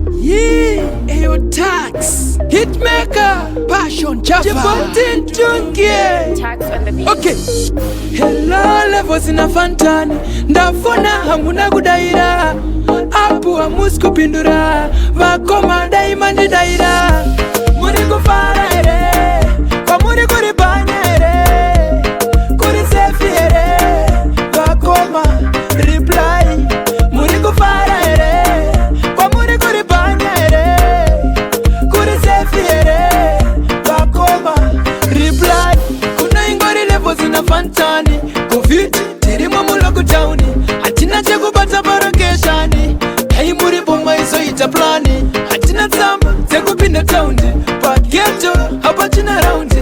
Ayo tax hitmaker passion chapa Tax on the beat. okay. Hello levels ina fantani ndafuna hamuna kudaira apu amusi kupindura vakoma daimandi daira muri kufara ere kwa muri kuri banya ere kuri sefi ere vakoma reply muri kufara ere kwa muri kuri banya ere kuri sefi ere vakoma reply kuna ingori levels ina fantani covid tirimo mu lockdown hatina chekubata parokeshani hai muri bomba izoita plani hatina tsamba dzekupinda taundi pageto hapachina raundi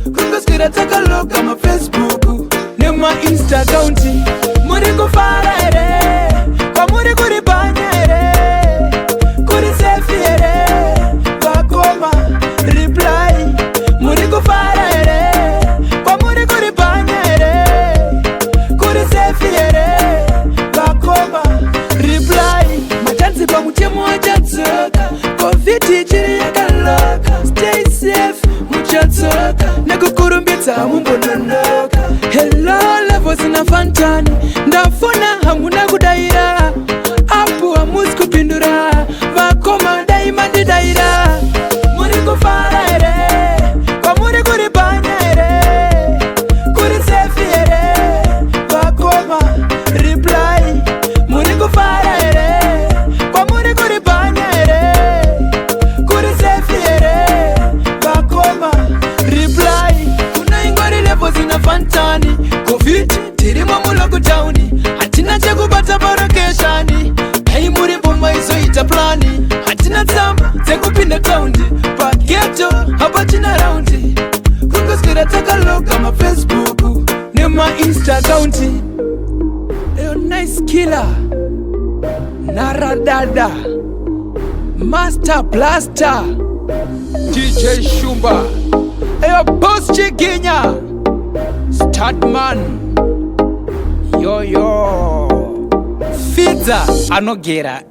kungoswera takaloga mafacebook nema insta account muri kufara ere kwa muri kuri banya ere kuri sefi ere vakoma reply muri kufara ere kwa muri kuri banya ere kuri sefi ere vakoma reply machanzi pamutemo achatsoka covid chiri yakaloka stay safe muchatsoka nekukurumbidza mumbononoka hello levels ina fantani ndafuna hamuna kudaira apu hamusi kupindura vakoma daimandi daira muri kufara ere kwa muri kuri banya ere kuri sefi ere vakoma reply muri kufara ere kwa muri kuri banya ere kuri sefi ere vakoma reply kuna ingori levels ina fantani covid tirimo mu lockdown hatina chekubata parokeshani hai muri bomba izoita plani hatina tsamba dzekupinda taundi pageto hapachina raundi kungoswera takaloga mafacebook nema insta account eyo nice killer naradada master blaster DJ Shumba eyo boss chiginya Statman yo Fidza anogera